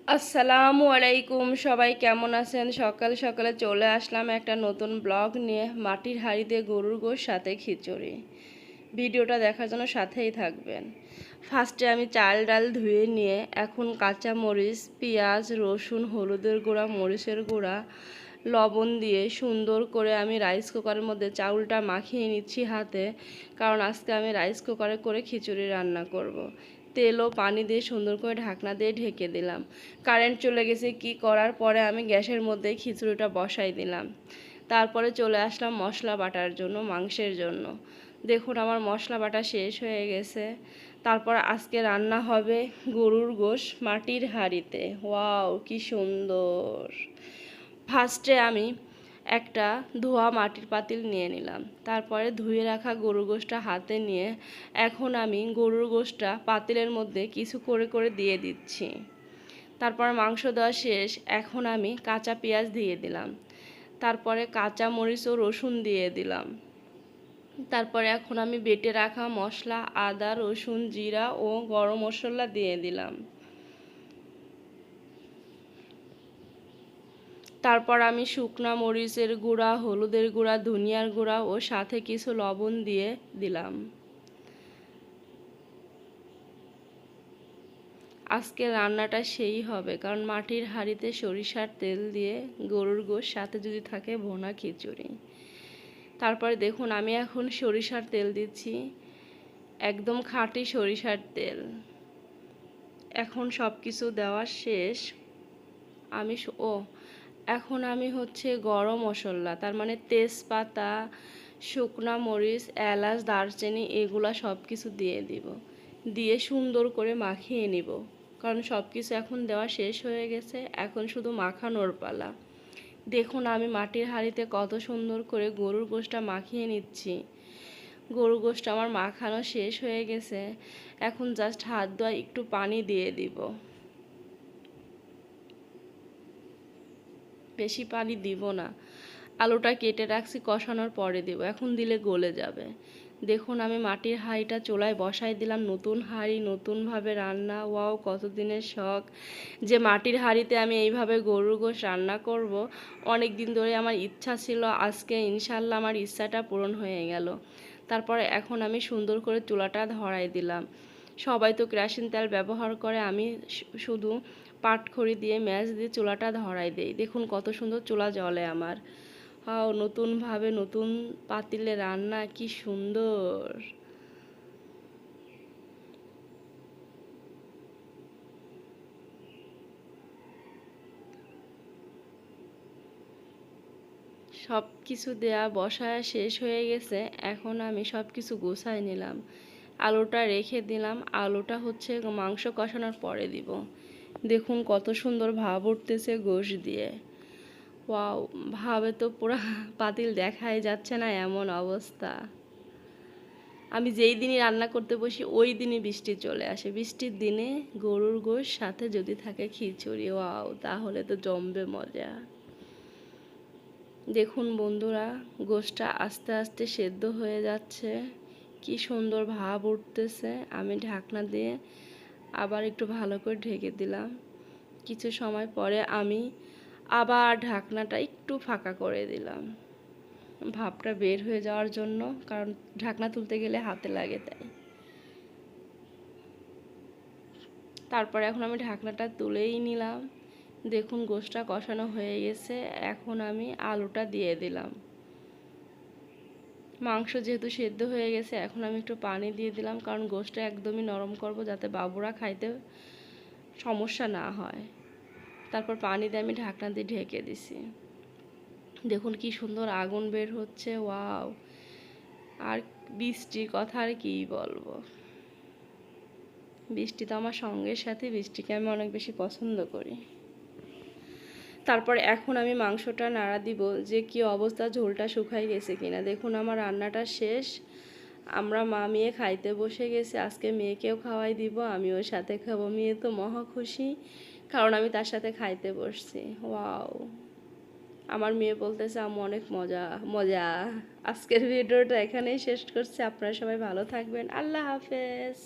আসসালামু আলাইকুম, সবাই কেমন আছেন? সকাল সকালে চলে আসলাম একটা নতুন ব্লগ নিয়ে। মাটির হাঁড়িতে গরুর গোশ সাথে খিচুড়ি। ভিডিওটা দেখার জন্য সাথেই থাকবেন। ফার্স্টে আমি চাল ডাল ধুয়ে নিয়ে এখন কাঁচা মরিচ, পেঁয়াজ, রসুন, হলুদের গুঁড়া, মরিচের গুঁড়া, লবণ দিয়ে সুন্দর করে আমি রাইস কুকারের মধ্যে চাউলটা মাখিয়ে নিচ্ছি হাতে, কারণ আজকে আমি রাইস কুকারে করে খিচুড়ি রান্না করব। তেল ও পানি দিয়ে সুন্দর করে ঢাকনা দিয়ে ঢেকে দিলাম। কারেন্ট চলে গেছে, কি করার, পরে আমি গ্যাসের মধ্যে খিচুড়িটা বসাই দিলাম। তারপরে চলে আসলাম মশলা বাটার জন্য, মাংসের জন্য। দেখুন আমার মশলা বাটা শেষ হয়ে গেছে। তারপর আজকে রান্না হবে গরুর গোশ মাটির হাঁড়িতে। ওয়াও, কি সুন্দর! ফার্স্টে আমি একটা ধোয়া মাটির পাতিল নিয়ে নিলাম। তারপরে ধুয়ে রাখা গরুর গোশটা হাতে নিয়ে এখন আমি গরুর গোশটা পাতিলের মধ্যে কিছু করে করে দিয়ে দিচ্ছি। তারপর মাংস দেওয়া শেষ, এখন আমি কাঁচা পেঁয়াজ দিয়ে দিলাম। তারপরে কাঁচা মরিচ ও রসুন দিয়ে দিলাম। তারপরে এখন আমি বেটে রাখা মশলা আদা, রসুন, জিরা ও গরম মশলা দিয়ে দিলাম। তারপর আমি শুকনা মরিচের গুঁড়া, হলুদের গুঁড়া, ধনিয়ার গুঁড়া ও সাথে কিছু লবণ দিয়ে দিলাম। আজকে রান্নাটা সেই হবে, কারণ মাটির হাঁড়িতে সরিষার তেল দিয়ে গরুর গোশ, সাথে যদি থাকে ভুনা খিচুড়ি। তারপরে দেখুন আমি এখন সরিষার তেল দিচ্ছি, একদম খাঁটি সরিষার তেল। এখন সব কিছু দেওয়া শেষ। আমি এখন আমি হচ্ছে গরম মশলা, তার মানে তেজপাতা, শুকনা মরিচ, এলাচ, দারচিনি, এগুলা সব কিছু দিয়ে দিব। দিয়ে সুন্দর করে মাখিয়ে নিব, কারণ সব কিছু এখন দেওয়া শেষ হয়ে গেছে, এখন শুধু মাখানোর পালা। দেখুন আমি মাটির হাঁড়িতে কত সুন্দর করে গরুর গোশটা মাখিয়ে নিচ্ছি। গরুর গোশটা আমার মাখানো শেষ হয়ে গেছে, এখন জাস্ট হাত ধোয়া একটু পানি দিয়ে দিব। বেশি পানি দিব না। আলুটা কেটে রাখছি, কষানোর পরে দেব, এখন দিলে গলে যাবে। দেখুন আমি মাটির হাঁড়িটা চুলায় বসাই দিলাম। নতুন হাঁড়ি, নতুনভাবে রান্না। ওয়াও, কতদিনের শখ যে মাটির হাঁড়িতে আমি এইভাবে গরুর গোশ রান্না করব। অনেক দিন ধরে আমার ইচ্ছা ছিল, আজকে ইনশাল্লাহ আমার ইচ্ছাটা পূরণ হয়ে গেল। তারপরে এখন আমি সুন্দর করে চুলাটা ধরাই দিলাম। সবাই তো কেরোসিন তেল ব্যবহার করে, আমি শুধু পাটখড়ি দিয়ে ম্যাচ দিয়ে চুলাটা ধরাই দেই। দেখুন কত সুন্দর চুলা জ্বলে আমার। নতুনভাবে নতুন পাতিলে রান্না, কি সুন্দর! সব কিছু দেয়া বসায়া শেষ হয়ে গেছে, এখন আমি সব কিছু গুছাই নিলাম। আলুটা রেখে দিলাম, আলুটা হচ্ছে মাংস কষানোর পরে দিব। দেখুন কত সুন্দর ভাব উঠতেছে গোশ দিয়ে। ওয়াও, ভাবে তো পুরা পাতিল দেখাই যাচ্ছে না, এমন অবস্থা। আমি যেই দিনই রান্না করতে বসি ওই দিনই বৃষ্টি চলে আসে। বৃষ্টির দিনে গরুর গোশ সাথে যদি থাকে খিচুড়ি, ওয়াও, তাহলে তো জমবে মজা। দেখুন বন্ধুরা, গোশটা আস্তে আস্তে সেদ্ধ হয়ে যাচ্ছে, কি সুন্দর ভাব উঠতেছে। আমি ঢাকনা দিয়ে আবার একটু ভালো করে ঢেকে দিলাম। কিছু সময় পরে আমি আবার ঢাকনাটা একটু ফাঁকা করে দিলাম, ভাপটা বের হয়ে যাওয়ার জন্য, কারণ ঢাকনা তুলতে গেলে হাতে লাগে তাই। তারপরে এখন আমি ঢাকনাটা তুলেই নিলাম। দেখুন গোশটা কষানো হয়ে গেছে, এখন আমি আলুটা দিয়ে দিলাম। মাংস যেহেতু সেদ্ধ হয়ে গেছে, এখন আমি একটু পানি দিয়ে দিলাম, কারণ গোশটা একদমই নরম করব, যাতে বাবুরা খাইতে সমস্যা না হয়। তারপর পানি দিয়ে আমি ঢাকনা দিয়ে ঢেকে দিছি। দেখুন কি সুন্দর আগুন বের হচ্ছে, ওয়াও! আর বৃষ্টির কথা আর কী বলবো, বৃষ্টি তো আমার সঙ্গের সাথে, বৃষ্টিকে আমি অনেক বেশি পছন্দ করি। তারপর এখন আমি মাংসটা নাড়া দিব, যে কি অবস্থা, ঝোলটা শুকাই গেছে কিনা। দেখুন আমার রান্নাটা শেষ, আমরা মা মেয়ে খাইতে বসে গেছি। আজকে মেয়েকেও খাওয়াই দিব, আমিও সাথে খাবো। মেয়ে তো মহা খুশি, কারণ আমি তার সাথে খাইতে বসছি। ওয়াও, আমার মেয়ে বলতেছে আম্মু অনেক মজা মজা। আজকের ভিডিওটা এখানেই শেষ করছি। আপনারা সবাই ভালো থাকবেন, আল্লাহ হাফেজ।